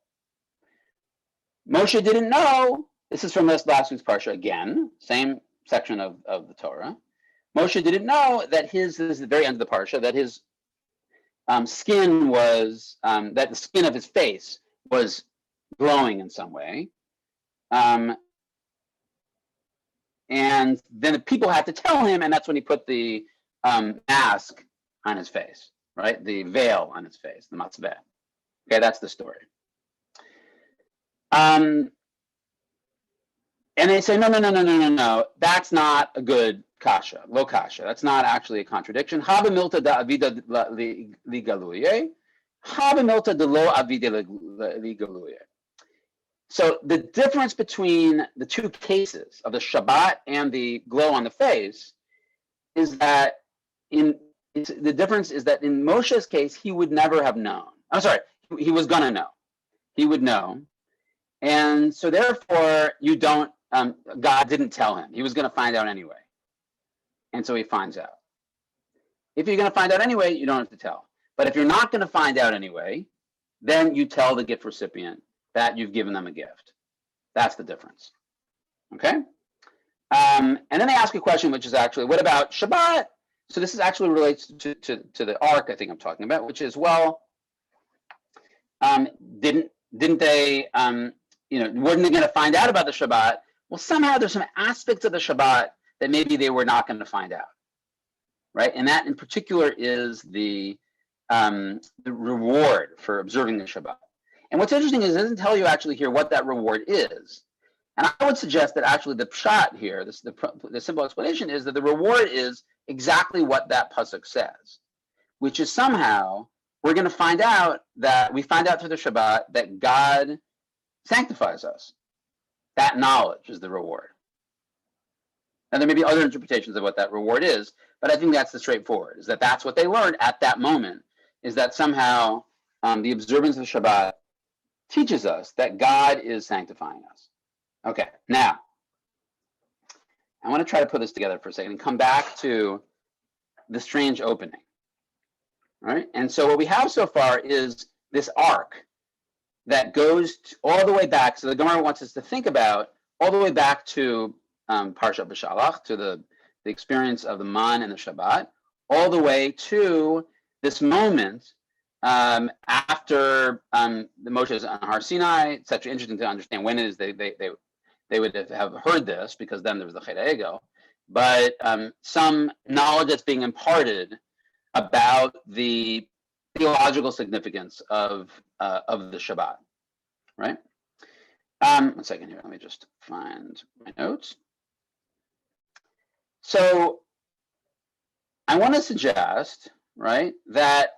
Moshe didn't know. This is from last week's parsha again, same section of the Torah. Moshe didn't know that this is the very end of the parsha, that his skin was, that the skin of his face was glowing in some way. And then the people had to tell him, and that's when he put the mask on his face, right? The veil on his face, the matzveh. Okay, that's the story. And they say, no. That's not a good kasha, lo kasha. That's not actually a contradiction. Haba milta da avida li galuye. Haba milta de lo avida li galuye. So the difference between the two cases of the Shabbat and the glow on the face is that the difference is that in Moshe's case, he would never have known. I'm sorry, he was going to know. he would know. And so therefore, you don't, God didn't tell him. He was going to find out anyway. And so he finds out. If you're going to find out anyway, you don't have to tell. But if you're not going to find out anyway, then you tell the gift recipient that you've given them a gift. That's the difference. Okay? And then they ask a question, which is actually, what about Shabbat? So this is actually relates to the arc I think I'm talking about, which is, well, didn't they, weren't they going to find out about the Shabbat? Well, somehow there's some aspects of the Shabbat that maybe they were not going to find out, right? And that in particular is the reward for observing the Shabbat. And what's interesting is it doesn't tell you actually here what that reward is. And I would suggest that actually the pshat here, the simple explanation is that the reward is exactly what that pasuk says, which is somehow we're going to find out that we find out through the Shabbat that God sanctifies us. That knowledge is the reward. And there may be other interpretations of what that reward is, but I think that's the straightforward, is that that's what they learned at that moment, is that somehow the observance of Shabbat teaches us that God is sanctifying us. Okay, now, I want to try to put this together for a second and come back to the strange opening. All right, and so what we have so far is this arc that goes all the way back. So the Gemara wants us to think about all the way back to Parshat B'Shalach, to the experience of the man and the Shabbat, all the way to this moment after the Moshe's on Har Sinai. It's such interesting to understand when it is they would have heard this, because then there was the Chet Ego, but some knowledge that's being imparted about the theological significance of the Shabbat, right? 1 second here, let me just find my notes. So I want to suggest, right, that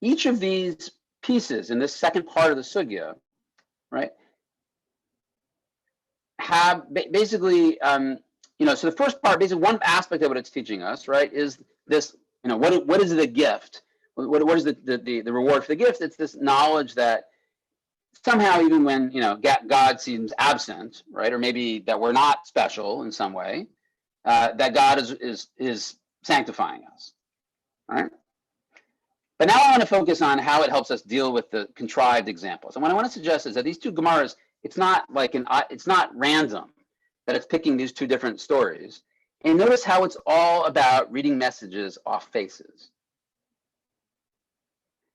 each of these pieces in this second part of the sugya, right, have basically, so the first part, basically one aspect of what it's teaching us, right, is this, what is the gift? What is the reward for the gift? It's this knowledge that somehow, even when, God seems absent, right, or maybe that we're not special in some way, that God is sanctifying us, right? But now I want to focus on how it helps us deal with the contrived examples. And what I want to suggest is that these two Gemaras, it's not random that it's picking these two different stories. And notice how it's all about reading messages off faces.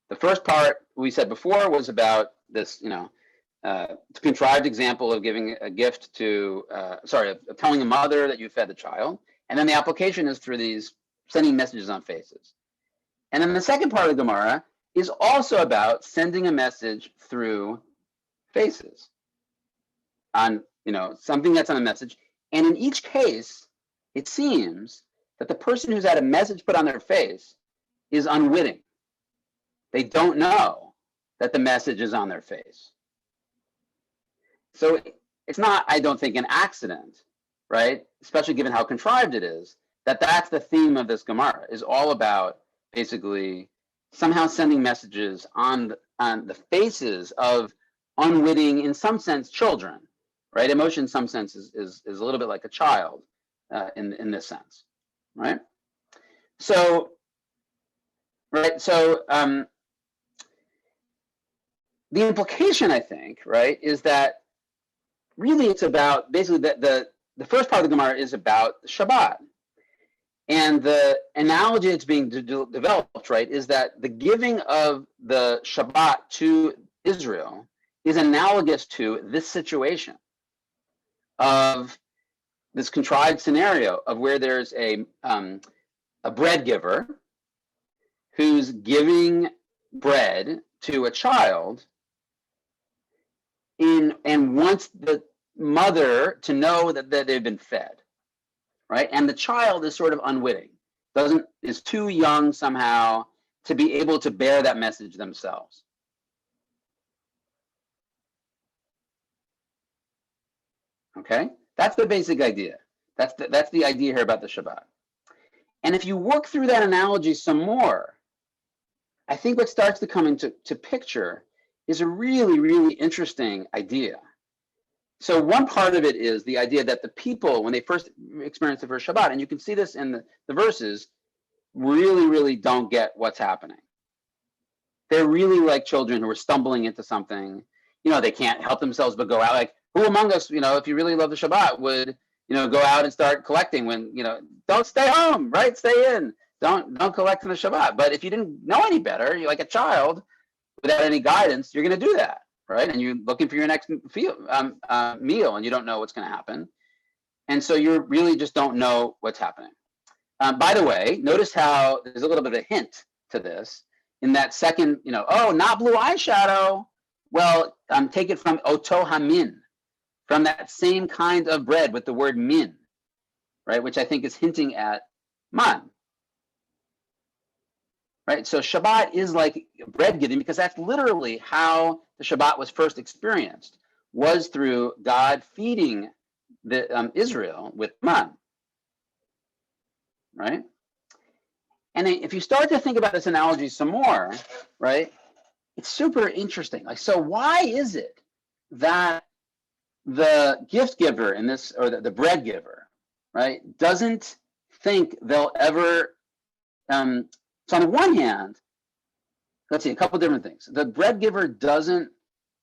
The first part we said before was about this, contrived example of giving a gift to, of telling a mother that you fed the child. And then the application is through these sending messages on faces. And then the second part of the Gemara is also about sending a message through faces on, something that's on a message. And in each case, it seems that the person who's had a message put on their face is unwitting. They don't know that the message is on their face. So it's not, I don't think, an accident, right? Especially given how contrived it is, that's the theme of this Gemara, is all about basically somehow sending messages on the faces of unwitting, in some sense, children, right? Emotion, in some sense, is a little bit like a child in this sense, right? So, right, so the implication, I think, right, is that really it's about basically the first part of the Gemara is about Shabbat. And the analogy that's being developed, right, is that the giving of the Shabbat to Israel is analogous to this situation of this contrived scenario of where there's a bread giver who's giving bread to a child and wants the mother to know that they've been fed. Right, and the child is sort of unwitting, is too young somehow to be able to bear that message themselves. Okay, that's the basic idea. That's the idea here about the Shabbat. And if you work through that analogy some more, I think what starts to come into picture is a really, really interesting idea. So one part of it is the idea that the people, when they first experience the first Shabbat, and you can see this in the verses, really, really don't get what's happening. They're really like children who are stumbling into something. They can't help themselves but go out. Like, who among us, if you really love the Shabbat, would, go out and start collecting when, don't stay home, right? Stay in. Don't collect in the Shabbat. But if you didn't know any better, you're like a child without any guidance, you're going to do that, right? And you're looking for your next meal, and you don't know what's going to happen. And so you really just don't know what's happening. By the way, notice how there's a little bit of a hint to this in that second, oh, not blue eyeshadow. Well, take it from oto hamin, from that same kind of bread with the word min, right? Which I think is hinting at man, right? So Shabbat is like bread giving, because that's literally how the Shabbat was first experienced, was through God feeding the Israel with man, right? And if you start to think about this analogy some more, right, it's super interesting. Like, so why is it that the gift giver in this, or the bread giver, right, doesn't think they'll ever, so on the one hand, let's see, a couple different things. The bread giver doesn't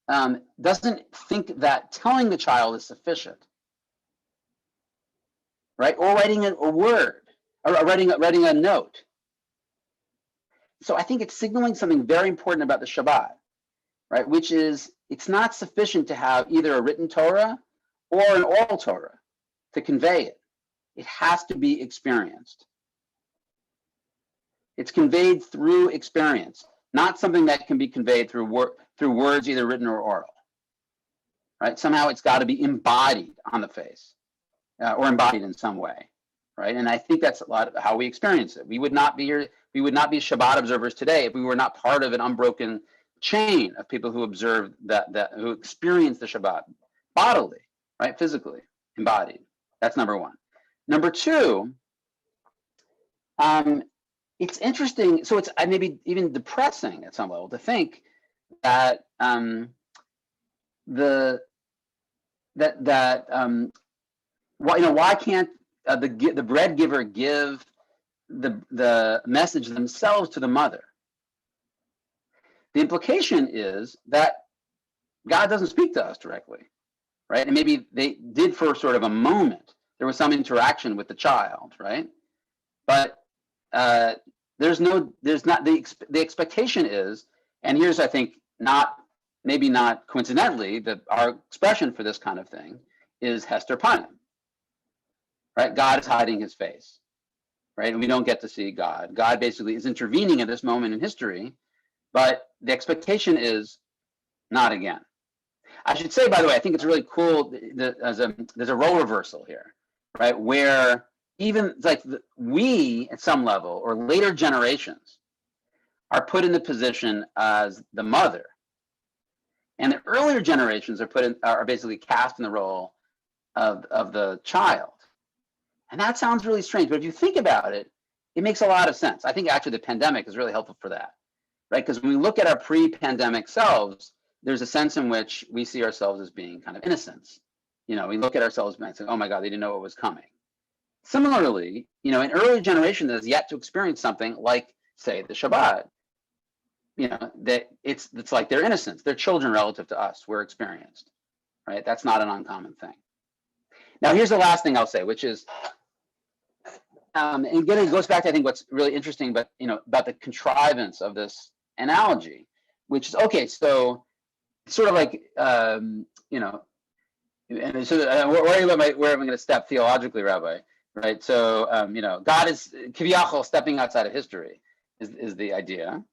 think that telling the child is sufficient, right, or writing a word, or writing a note. So I think it's signaling something very important about the Shabbat, right? Which is, it's not sufficient to have either a written Torah or an oral Torah to convey it. It has to be experienced. It's conveyed through experience, not something that can be conveyed through words, either written or oral, right? Somehow it's got to be embodied on the face, or embodied in some way, right? And I think that's a lot of how we experience it. We would not be here. We would not be Shabbat observers today if we were not part of an unbroken chain of people who observe who experience the Shabbat bodily, right? Physically, embodied. That's number one. Number two, it's interesting. So it's maybe even depressing at some level to think that why can't the bread giver give the message themselves to the mother? The implication is that God doesn't speak to us directly, right? And maybe they did for sort of a moment. There was some interaction with the child, right? But there's not the expectation is, and here's, I think, maybe not coincidentally, that our expression for this kind of thing is Hester Panim, right? God is hiding his face, right? And we don't get to see God. God basically is intervening at this moment in history, but the expectation is not again. I should say, by the way, I think it's really cool. There's a role reversal here, right? Where even like we, at some level, or later generations, are put in the position as the mother, and the earlier generations are basically cast in the role of the child. And that sounds really strange, but if you think about it, it makes a lot of sense. I think actually the pandemic is really helpful for that, right? Because when we look at our pre-pandemic selves, there's a sense in which we see ourselves as being kind of innocents. We look at ourselves and say, oh my God, they didn't know what was coming. Similarly, an early generation that has yet to experience something like, say, the Shabbat, that it's like they're innocents, they're children relative to us, we're experienced, right? That's not an uncommon thing. Now, here's the last thing I'll say, which is, and again, it goes back to, I think, what's really interesting, but about the contrivance of this analogy, which is, okay, so it's sort of like, and so where am I going to step theologically, Rabbi? Right. So, God is kiviyachol stepping outside of history is the idea,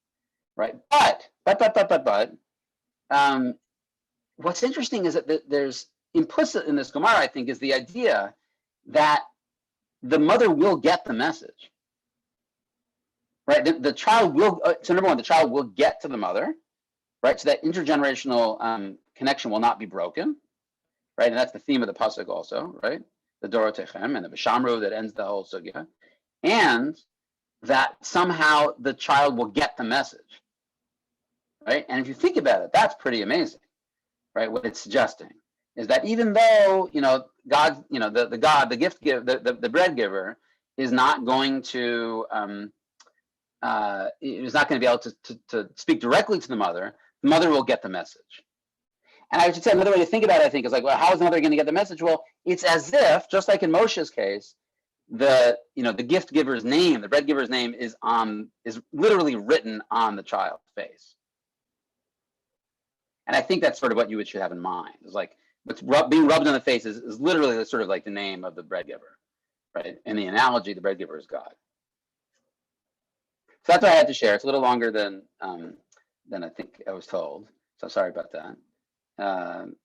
right? But what's interesting is that there's implicit in this Gemara, I think, is the idea that the mother will get the message, right? The child will, so number one, the child will get to the mother, right? So that intergenerational connection will not be broken, right? And that's the theme of the pasuk also, right? The Dorotechem and the Vishamru that ends the whole sugya, and that somehow the child will get the message, right? And if you think about it, that's pretty amazing, right? What it's suggesting is that even though, God, the gift giver, the bread giver is not going to, is not going to be able to speak directly to the mother will get the message. And I should say another way to think about it, I think, is like, well, how is the mother going to get the message? Well, it's as if, just like in Moshe's case, the gift giver's name, the bread giver's name is literally written on the child's face. And I think that's sort of what you should have in mind. It's like what's being rubbed on the face is literally sort of like the name of the bread giver, right? In the analogy, the bread giver is God. So that's what I had to share. It's a little longer than I think I was told. So sorry about that. I'm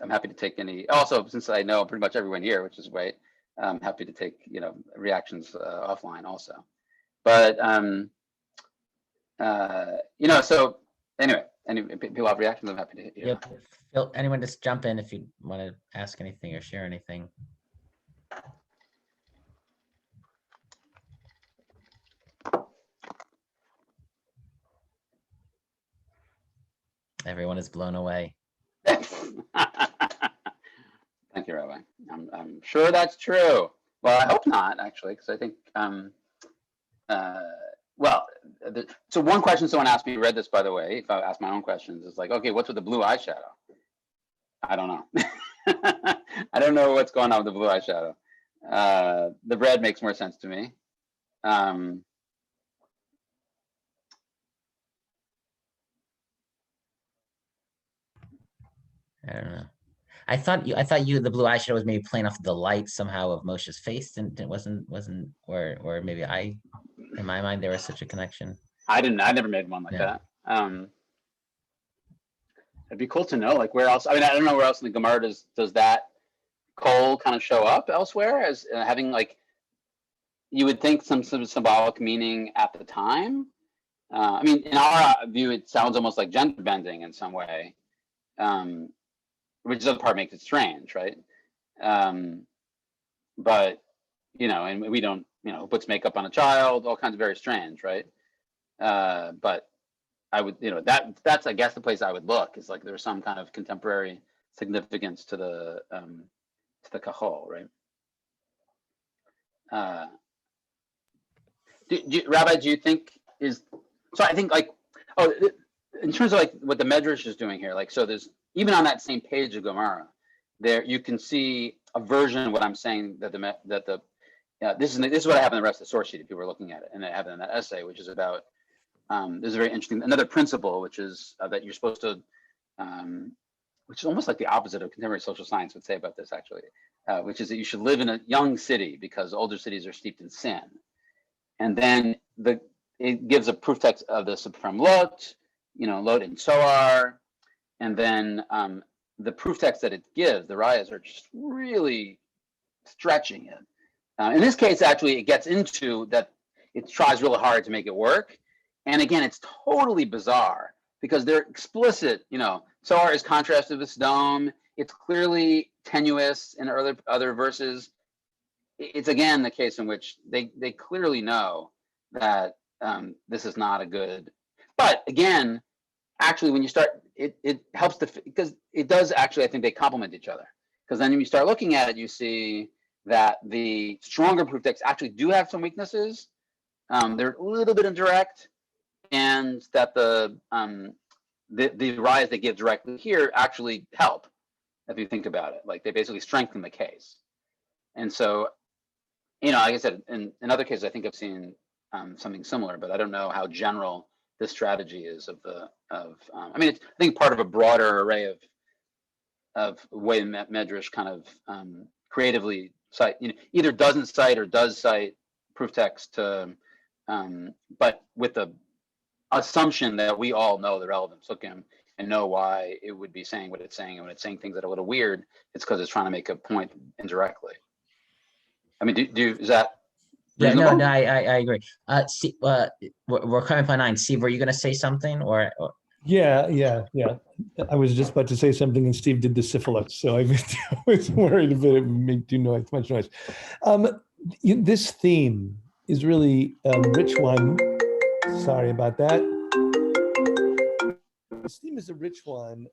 happy to take any. Also, since I know pretty much everyone here, which is great, I'm happy to take reactions offline also. But so anyway, any people have reactions, I'm happy to hear. Yep. Phil, anyone just jump in if you want to ask anything or share anything. Everyone is blown away. Thank you, Rabbi. I'm sure that's true. Well, I hope not, actually, because I think, so one question someone asked me, read this, by the way, if I ask my own questions, is like, okay, what's with the blue eyeshadow? I don't know. I don't know what's going on with the blue eyeshadow. The bread makes more sense to me. I don't know. I thought the blue eyeshadow was maybe playing off the light somehow of Moshe's face, and it wasn't, or maybe in my mind, there was such a connection. I never made one like that. It'd be cool to know, like, where else. I mean, I don't know where else in the Gemara does that kohl kind of show up elsewhere as having, like, you would think some sort of symbolic meaning at the time. I mean, in our view, it sounds almost like gender bending in some way. Which is the other part makes it strange, right? But and we don't, who puts makeup on a child, all kinds of very strange, right? But I would, that's I guess the place I would look is like there's some kind of contemporary significance to the kahol, right? Rabbi, do you think so? I think in terms of like what the Medrash is doing here, like, so there's, even on that same page of Gemara, there you can see a version of what I'm saying, that this is what I have in the rest of the source sheet if people are looking at it, and I have it in that essay, which is about there's a very interesting another principle, which is that you're supposed to, which is almost like the opposite of contemporary social science would say about this actually, which is that you should live in a young city because older cities are steeped in sin, and then it gives a proof text of the from Lot, Lot and Soar. And then the proof text that it gives, the rayas, are just really stretching it. In this case, actually, it gets into that it tries really hard to make it work. And again, it's totally bizarre because they're explicit. Soar is contrasted with Sodom. It's clearly tenuous in other verses. It's again the case in which they clearly know that this is not a good. But again, actually, when you start, it helps because it does actually, I think they complement each other. Because then when you start looking at it, you see that the stronger proof texts actually do have some weaknesses. They're a little bit indirect, and that the rise they give directly here actually help, if you think about it. Like, they basically strengthen the case. And so, like I said, in other cases, I think I've seen something similar, but I don't know how general this strategy is I mean, it's, I think, part of a broader array of way Medrash kind of creatively cite, either doesn't cite or does cite proof text to, but with the assumption that we all know the relevant psukim and know why it would be saying what it's saying, and when it's saying things that are a little weird, it's because it's trying to make a point indirectly. I mean, is that? Yeah, no, I agree. Steve, we're coming up on 9. Steve, were you going to say something or? Yeah. I was just about to say something, and Steve did the syphilis, so I was worried if it would make too much noise. This theme is really a rich one. Sorry about that. this theme is a rich one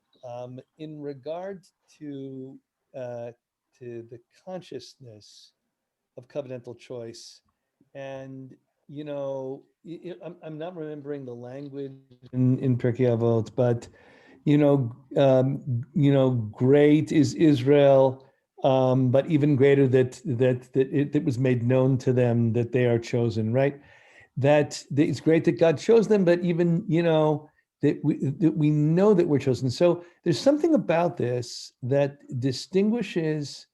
in regard to the consciousness of covenantal choice. And I'm not remembering the language in Pirkei Avot, but great is Israel, but even greater that it was made known to them that they are chosen, right? That it's great that God chose them, but even that we know that we're chosen. So there's something about this that distinguishes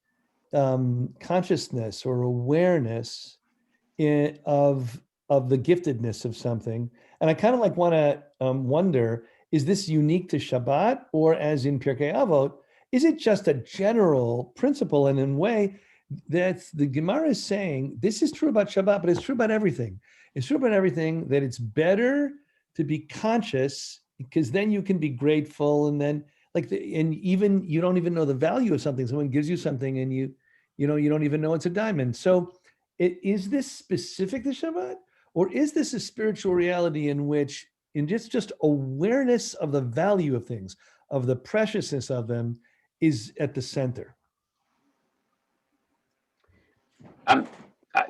consciousness or awareness of the giftedness of something. And I kind of like want to wonder, is this unique to Shabbat, or as in Pirkei Avot, is it just a general principle? And in a way that the Gemara is saying, this is true about Shabbat, but it's true about everything. It's true about everything, that it's better to be conscious, because then you can be grateful, and then and even you don't even know the value of something. Someone gives you something and you don't even know it's a diamond. So is this specific to Shabbat, or is this a spiritual reality in which in just awareness of the value of things, of the preciousness of them, is at the center?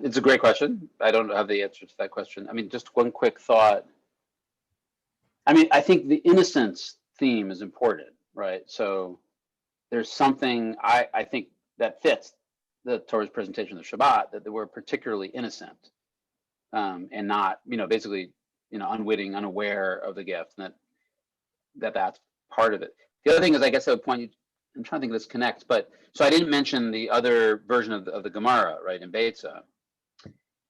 It's a great question. I don't have the answer to that question. I mean, just one quick thought. I mean, I think the innocence theme is important, right? So there's something I think that fits the Torah's presentation of Shabbat, that they were particularly innocent and not, basically, unwitting, unaware of the gift, and that's part of it. The other thing is, I guess I would point you, I'm trying to think if this connects, but so I didn't mention the other version of the Gemara, right, in Beitza.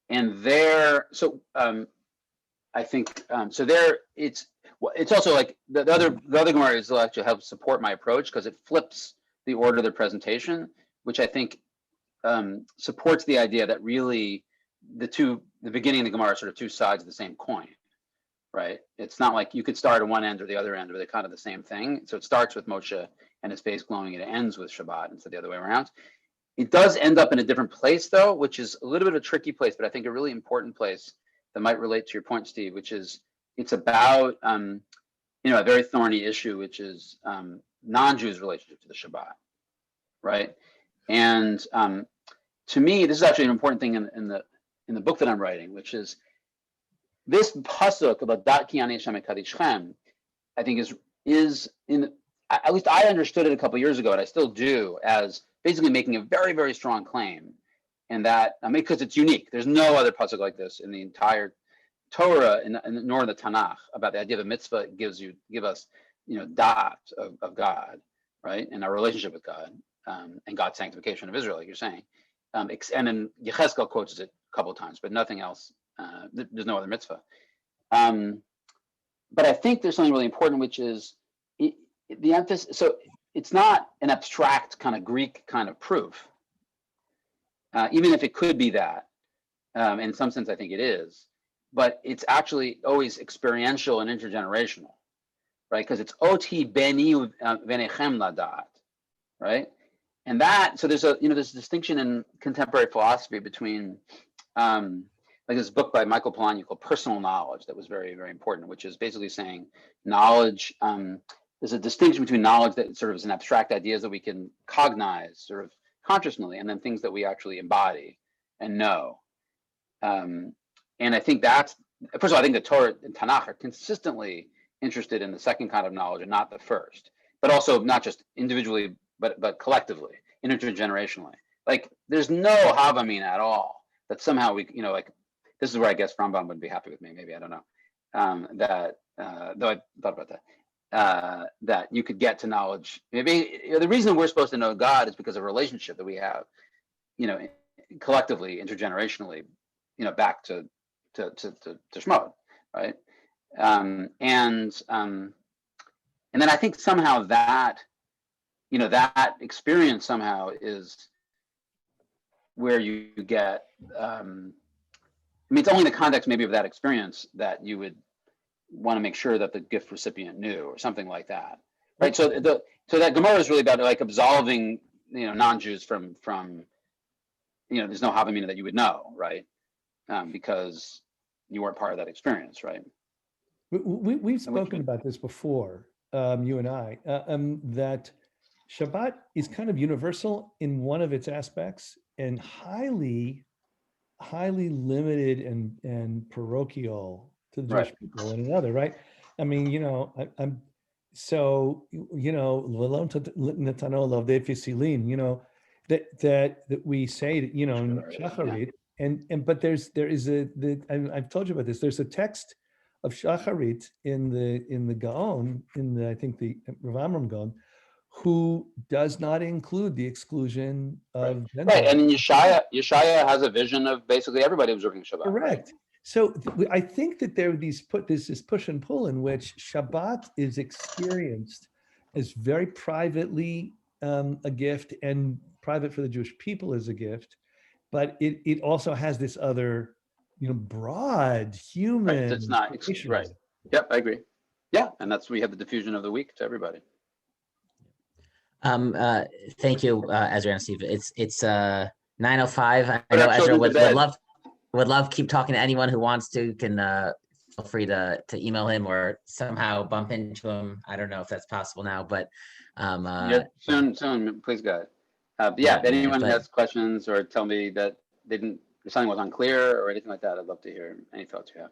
And there, so I think, so there, it's also like the other Gemara is actually help support my approach, because it flips the order of the presentation, which I think supports the idea that really the beginning of the Gemara are sort of two sides of the same coin, right? It's not like you could start at one end or the other end, or they're kind of the same thing. So it starts with Moshe and his face glowing, and it ends with Shabbat instead of the other way around. It does end up in a different place, though, which is a little bit of a tricky place, but I think a really important place that might relate to your point, Steve, which is it's about a very thorny issue, which is non-Jews' relationship to the Shabbat, right? And to me, this is actually an important thing in the book that I'm writing, which is this pasuk about Dat ki ani Hashem ekadishchem, I think is in, at least I understood it a couple of years ago, and I still do, as basically making a very, very strong claim, and that because it's unique. There's no other pasuk like this in the entire Torah, nor in the Tanakh, about the idea of a mitzvah give us da'at of God, right, and our relationship with God, and God's sanctification of Israel, like you're saying. And then Yechezkel quotes it a couple of times, but nothing else. There's no other mitzvah. But I think there's something really important, which is the emphasis. So it's not an abstract kind of Greek kind of proof, even if it could be that. In some sense, I think it is. But it's actually always experiential and intergenerational, right? Because it's oti beni venechem ladat, right? And that, so there's a distinction in contemporary philosophy between like this book by Michael Polanyi called Personal Knowledge that was very, very important, which is basically saying knowledge, there's a distinction between knowledge that sort of is an abstract ideas that we can cognize sort of consciously, and then things that we actually embody and know. And I think that's, first of all, I think the Torah and Tanakh are consistently interested in the second kind of knowledge and not the first, but also not just individually, but collectively, intergenerationally. Like there's no Havamina at all that somehow we, like this is where I guess Rambam would be happy with me. Maybe, I don't know. Though I thought about that, that you could get to knowledge. Maybe the reason we're supposed to know God is because of a relationship that we have, collectively, intergenerationally, back to Shemot, right? And then I think somehow that, that experience somehow is where you get, it's only in the context maybe of that experience that you would want to make sure that the gift recipient knew, or something like that, right? So that Gemara is really about like absolving, non-Jews from there's no Havamina that you would know, right? Because you weren't part of that experience, right? We've spoken about this before, you and I, that Shabbat is kind of universal in one of its aspects and highly limited and parochial to the Jewish Right. people in another, right? I mean, I'm so, L'Elon Netano L'Ovdei Fisilin, that we say that, in Shacharit, but there is I've told you about this. There's a text of Shacharit in the Gaon, I think the Rav Amram Gaon, who does not include the exclusion Right. of Right. Gentiles. And then Yeshaya has a vision of basically everybody observing Shabbat. Correct. Right? So I think that there's this push and pull in which Shabbat is experienced as very privately a gift, and private for the Jewish people as a gift, but it also has this other, broad Right. human It's not right. relationalism. Yep, I agree. Yeah, and we have the diffusion of the week to everybody. Thank you, Ezra and Steve. It's 9:05. I Put know our Ezra children to bed. would love keep talking to anyone who wants to. Can feel free to email him or somehow bump into him. I don't know if that's possible now, but Yeah, soon, please God. Yeah, if anyone has questions or tell me that something was unclear or anything like that, I'd love to hear any thoughts you have.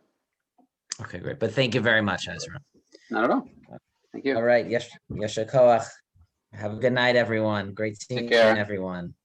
Okay, great. But thank you very much, Ezra. Not at all. Thank you. All right. Yesha Koach. Have a good night, everyone. Great seeing care. everyone.